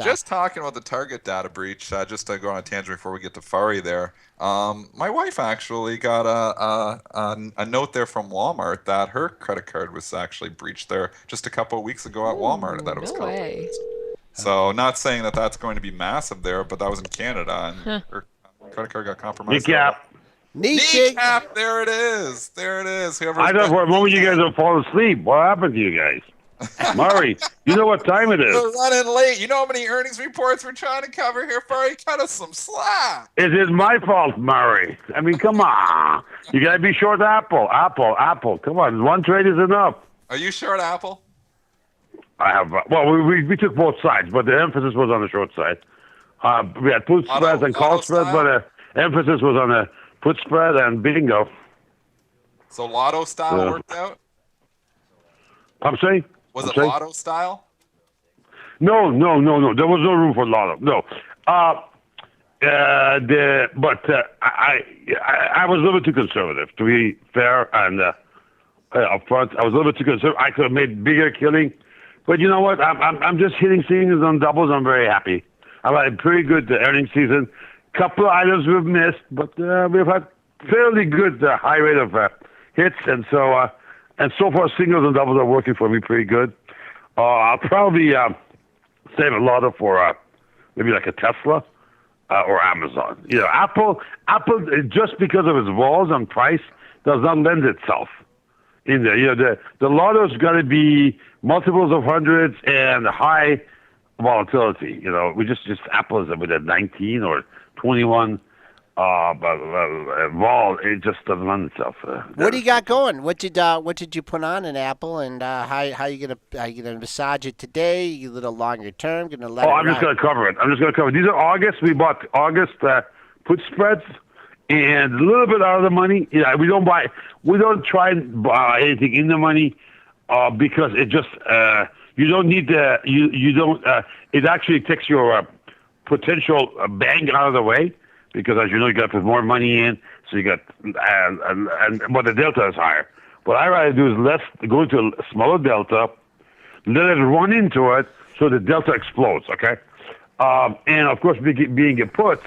Just talking about the Target data breach, just to go on a tangent before we get to Fari there. My wife actually got a note there from Walmart that her credit card was actually breached there just a couple of weeks ago at Walmart, and Ooh, that it was no way. compromised. So, not saying that that's going to be massive there, but that was in Canada, and Huh. her credit card got compromised there. Kneecap. Nietzsche. Kneecap, there it is. There it is. I Whoever's thought been for a moment you guys kneecap. would fall asleep. What happened to you guys? Murray, you know what time it is. We're running late. You know how many earnings reports we're trying to cover here, Fari? Cut us some slack. It is my fault, Murray. I mean, come on. You got to be short Apple. Apple. Come on. One trade is enough. Are you short Apple? I have, well, we took both sides, but the emphasis was on the short side. We had put spreads and call spreads, style? but the emphasis was on the put spread and bingo. So lotto style worked out? I'm saying? Was I'm it saying? lotto style? No. There was no room for lotto. No. I was a little bit too conservative, to be fair and upfront. I was a little bit too conservative. I could have made bigger killing, but you know what? I'm just hitting singles on doubles. I'm very happy. I've had a pretty good earnings season. Couple of items we've missed, but we've had fairly good high rate of hits, and so far singles and doubles are working for me pretty good. I'll probably save a lot of for maybe like a Tesla or Amazon. You know, Apple just because of its walls on price does not lend itself in there. You know, the lotto's got to be multiples of hundreds and high volatility. You know, we just Apple is with a 19 or 21 vol. It just doesn't lend itself. What do you got going? What did you put on in Apple, and how you gonna massage it today? You a little longer term? Gonna let it I'm just ride? going to cover it. These are August. We bought August put spreads, and a little bit out of the money. Yeah, we don't try and buy anything in the money because it just you don't need you don't. It actually takes your potential bang out of the way. Because as you know, you got to put more money in, so you got but the delta is higher. What I rather do is go into a smaller delta, let it run into it, so the delta explodes. Okay, and of course, being a put,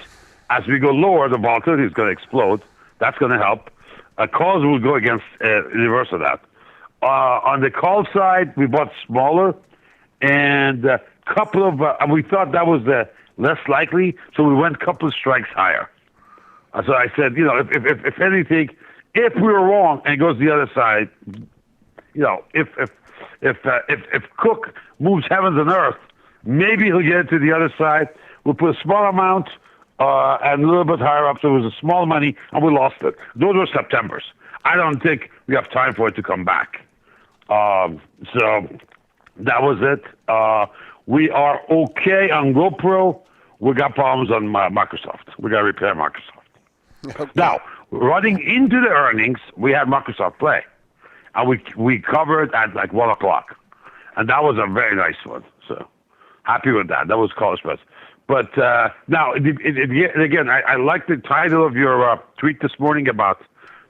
as we go lower, the volatility is going to explode. That's going to help. Calls will go against the reverse of that. On the call side, we bought smaller, and a couple of we thought that was the less likely, so we went a couple of strikes higher. So I said, you know, if anything, if we were wrong and it goes the other side, you know, if Cook moves heavens and earth, maybe he'll get to the other side. We'll put a small amount and a little bit higher up, so it was a small money, and we lost it. Those were Septembers. I don't think we have time for it to come back. So that was it. We are okay on GoPro. We got problems on Microsoft. We got to repair Microsoft. Okay. Now, running into the earnings, we had Microsoft Play. And we covered at like 1 o'clock. And that was a very nice one. So happy with that. That was call spreads. But now, again, I like the title of your tweet this morning about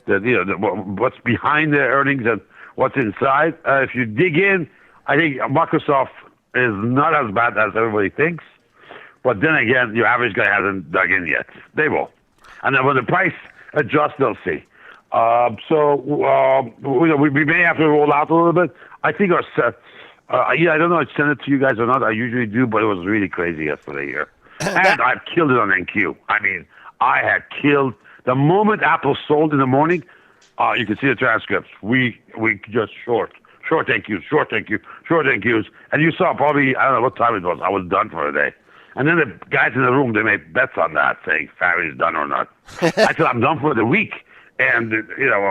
what's behind the earnings and what's inside. If you dig in, I think Microsoft is not as bad as everybody thinks. But then again, your average guy hasn't dug in yet. They will. And then when the price adjusts, they'll see. We may have to roll out a little bit. I think our set, I don't know if I sent it to you guys or not. I usually do, but it was really crazy yesterday here. And I've killed it on NQ. I mean, I had killed. The moment Apple sold in the morning, you can see the transcripts. We just short NQs. And you saw probably, I don't know what time it was. I was done for the day. And then the guys in the room, they made bets on that, saying Fari's done or not. I said, I'm done for the week. And,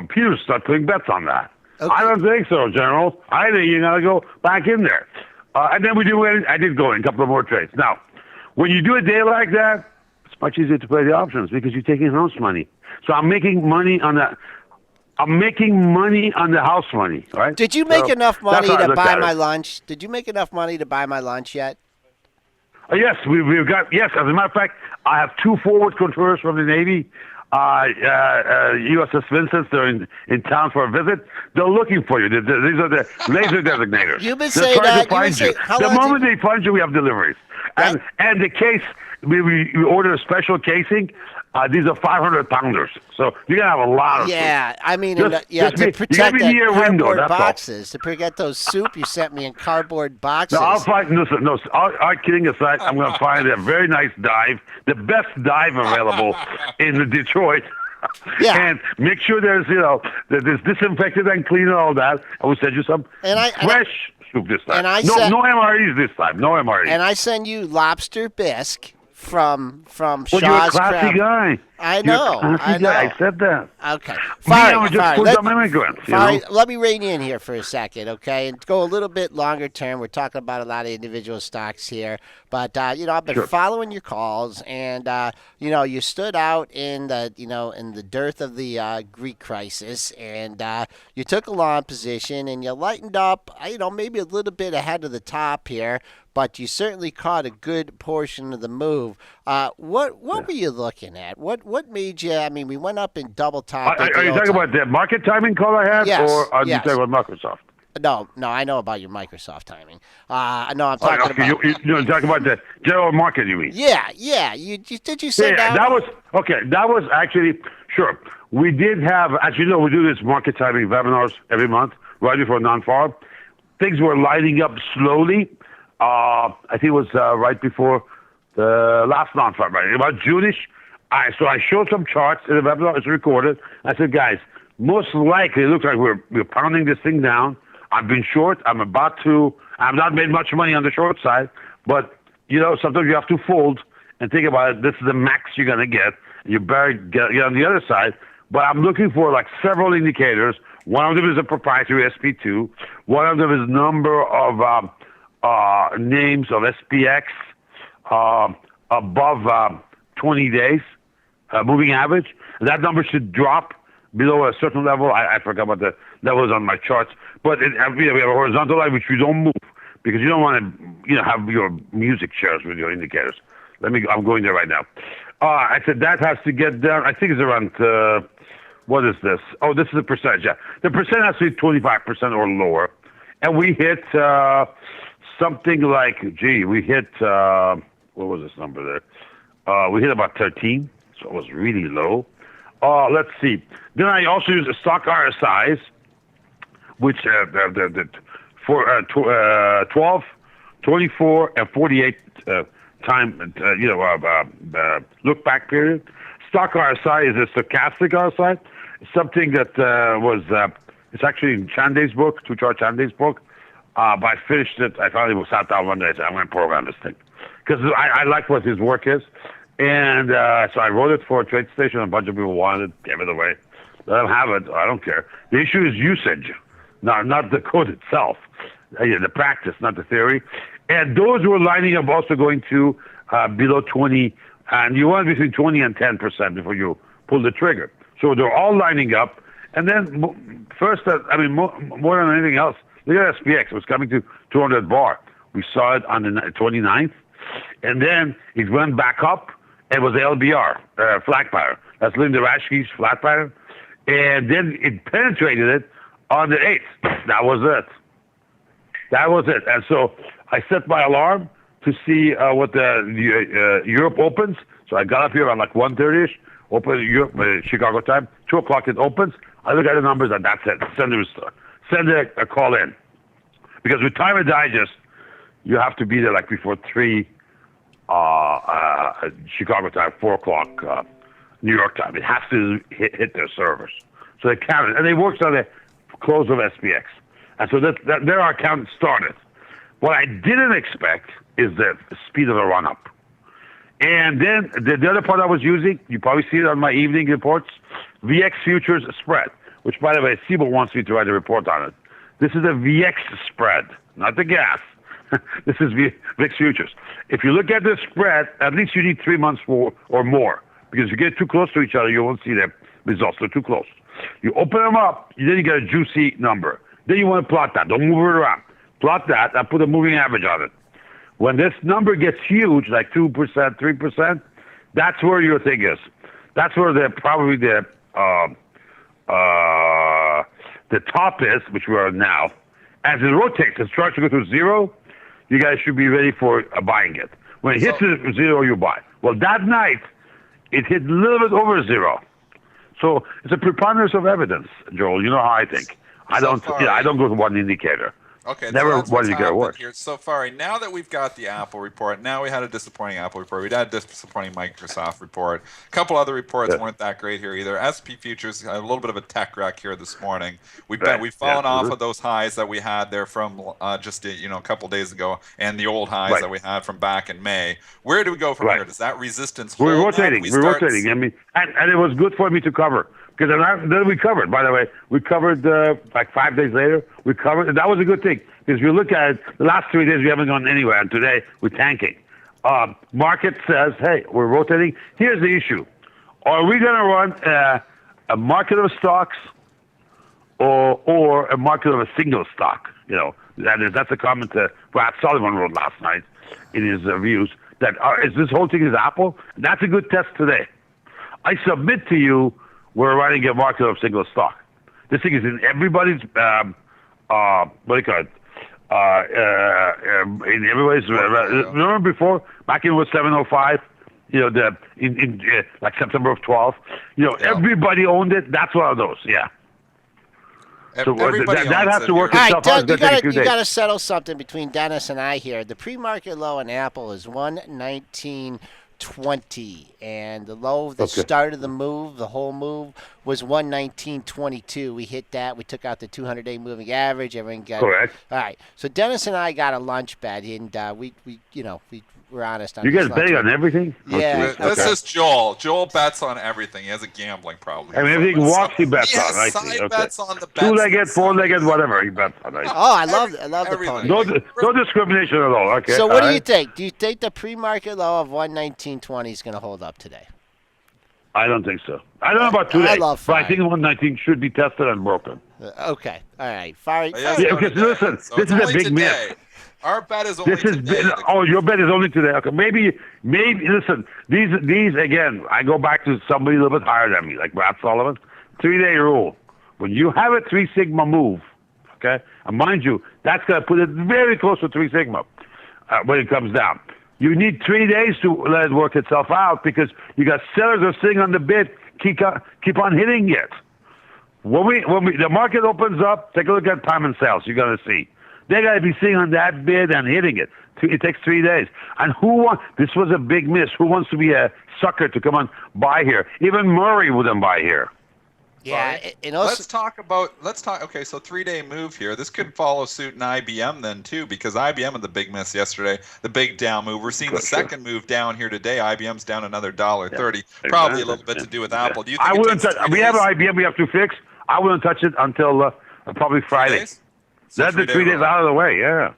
Peter started putting bets on that. Okay. I don't think so, General. I think you got to go back in there. And then I did go in a couple of more trades. Now, when you do a day like that, it's much easier to play the options because you're taking house money. So I'm making money on the house money, right? Did you make enough money to buy my it. lunch? Did you make enough money to buy my lunch yet? Yes, we've got. Yes, as a matter of fact, I have 2 forward controllers from the Navy. USS Vincent, they're in town for a visit. They're looking for you. These are the laser designators. You've been They're saying trying that. to find you. The moment they find you, we have deliveries. And the case, we ordered a special casing. These are 500-pounders, so you're gonna have a lot of soup. Yeah, I mean, Just- and, yeah, just to be- you protect gotta be that near a window, cardboard that's all. boxes, to protect those soup you sent me in cardboard boxes. No, I'll find. No. All kidding aside, I'm going to find a very nice dive, the best dive available in the Detroit. Yeah. And make sure there's there's disinfected and clean and all that. I will send you some fresh soup this time. No MREs this time. No MREs. And I send you lobster bisque from well, Shaw's you're a classy Crab. guy. I You're know. a classy I know. guy. I said that. Okay. Me, Fari, I'm just Fari, full-time immigrant. Fari, let me rein you in here for a second, okay? And go a little bit longer term. We're talking about a lot of individual stocks here. But, I've been following your calls, and, you stood out in the dearth of the Greek crisis, and you took a long position, and you lightened up, maybe a little bit ahead of the top here, but you certainly caught a good portion of the move. What were you looking at? What made you? I mean, we went up in double top. Are you talking about the market timing call I had, Yes, or are you yes. talking about Microsoft? No, I know about your Microsoft timing. No, I'm talking about. You're talking about the general market, you mean? Yeah. Did you send out? That was okay. That was actually sure. We did have, as you know, we do this market timing webinars every month, right before non-farm. Things were lighting up slowly. I think it was right before the last non-farm, right? About June-ish. So I showed some charts in the webinar. It's recorded. I said, guys, most likely it looks like we're pounding this thing down. I've been short. I've not made much money on the short side, but sometimes you have to fold and think about it. This is the max you're gonna get. You better get on the other side. But I'm looking for like several indicators. One of them is a proprietary SP2. One of them is number of names of SPX above 20 days moving average. That number should drop below a certain level. I forgot what the levels on my charts, but we have a horizontal line which we don't move because you don't want to have your music shares with your indicators. I'm going there right now. I said that has to get down. I think it's around what is this? Oh, this is the percentage. Yeah, the percent has to be 25% or lower, and we hit something like we hit what was this number there? We hit about 13, so it was really low. Let's see. Then I also use the stock RSIs, which for 12, 24, and 48 time, look back period. Stock RSI is a stochastic RSI, something that it's actually in Chanday's book, Tushar Chanday's book. But I finished it. I finally sat down one day and said, I'm going to program this thing. Because I like what his work is. And so I wrote it for a trade station. A bunch of people wanted it, gave it away. Let them have it. I don't care. The issue is usage, not the code itself. The practice, not the theory. And those were lining up also going to below 20. And you want between 20 and 10% before you pull the trigger. So they're all lining up. And then more than anything else, look at SPX. It was coming to 200 bar. We saw it on the 29th. And then it went back up. It was LBR, flat pattern. That's Linda Rashke's flat pattern. And then it penetrated it on the 8th. That was it. And so I set my alarm to see what the Europe opens. So I got up here around like 1:30ish, open Europe, Chicago time. 2 o'clock it opens. I look at the numbers and that's it. Send a call in. Because with Timer Digest, you have to be there like before 3 Chicago time, 4 o'clock New York time. It has to hit their servers. So they count it. And they worked on the close of SPX. And so there our count started. What I didn't expect is the speed of the run-up. And then the other part I was using, you probably see it on my evening reports, VX Futures Spread, which, by the way, Siebel wants me to write a report on it. This is a VX spread, not the gas. This is VX Futures. If you look at the spread, at least you need 3 months or more. Because if you get too close to each other, you won't see the results. They're too close. You open them up, then you get a juicy number. Then you want to plot that. Don't move it around. Plot that and put a moving average on it. When this number gets huge, like 2%, 3%, that's where your thing is. That's where the top is, which we are now. As it rotates and starts to go to zero, you guys should be ready for buying it. When it hits zero, you buy. Well, that night, it hit a little bit over zero. So it's a preponderance of evidence, Joel. You know how I think. I don't go to one indicator. Okay, Never so that's one what's indicator happened works. here. So far, now that we've got the Apple report, now we had a disappointing Apple report. We had a disappointing Microsoft report. A couple other reports weren't that great here either. SP futures a little bit of a tech wreck here this morning. We've fallen off of those highs that we had there from just a couple days ago, and the old highs that we had from back in May. Where do we go from here? Does that resistance hold? We're rotating. We're rotating. I mean, and it was good for me to cover. Because then we covered, by the way. We covered like 5 days later. We covered, and that was a good thing. Because if you look at it, the last 3 days we haven't gone anywhere, and today we're tanking. Market says, hey, we're rotating. Here's the issue. Are we going to run a market of stocks or a market of a single stock? You know, that's a comment that Brad Sullivan wrote last night in his views. That is this whole thing is Apple? That's a good test today. I submit to you, we're running a market of single stock. This thing is in everybody's, what do you call it? In everybody's, remember before, back in 705, you know, in like September of 12, you know, everybody owned it. That's one of those, yeah. So that has to work itself out. You got to settle something between Dennis and I here. The pre-market low in Apple is 119.20, and the low of the start of the move, the whole move, was 119.22. We hit that. We took out the 200-day moving average. Everyone got correct. All right. So Dennis and I got a lunch bet, and we were honest on. You guys betting on everything? Yeah. This is Joel. Joel bets on everything. He has a gambling problem. I mean, everything walks he bets on. I see. Okay. Bets on the bets. Two-legged, four-legged, whatever he bets on. Oh, I love the pony. No discrimination at all. Okay. So what do you think? Do you think the pre-market low of 119.20 is going to hold up today? I don't think so. I don't know about today, but I think 119 should be tested and broken. Okay. All right. Fari. Okay, so listen, this is a big myth. Our bet is only today. Your bet is only today. Okay, maybe. Listen, these again. I go back to somebody a little bit higher than me, like Brad Sullivan. 3-day rule. When you have a 3 sigma move, okay, and mind you, that's going to put it very close to 3 sigma when it comes down. You need 3 days to let it work itself out because you got sellers are sitting on the bid, keep on hitting it. When the market opens up, take a look at time and sales. You're gonna see they gotta be sitting on that bid and hitting it. It takes 3 days. And this was a big miss. Who wants to be a sucker to come on buy here? Even Murray wouldn't buy here. Yeah, and also, let's talk. Okay, so 3-day move here. This could follow suit in IBM then too, because IBM had the big miss yesterday, the big down move. We're seeing the second move down here today. IBM's down another $1.30, probably a little bit to do with Apple. Do you think I wouldn't touch? We have an IBM we have to fix. I wouldn't touch it until probably Friday. That's the 3 days out of the way. Yeah.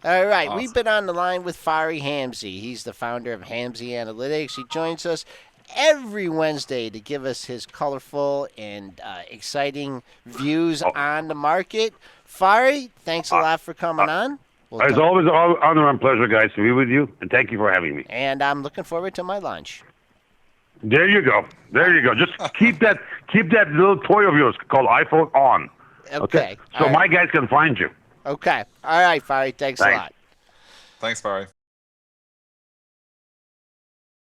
All right, we've been on the line with Fari Hamzei. He's the founder of Hamzei Analytics. He joins us every Wednesday to give us his colorful and exciting views on the market. Fari, thanks a lot for coming on. As always, honor and pleasure, guys, to be with you, and thank you for having me. And I'm looking forward to my lunch. There you go. Just keep that little toy of yours called iPhone on. Okay. So my guys can find you. Okay. All right, Fari. Thanks a lot. Thanks, Fari.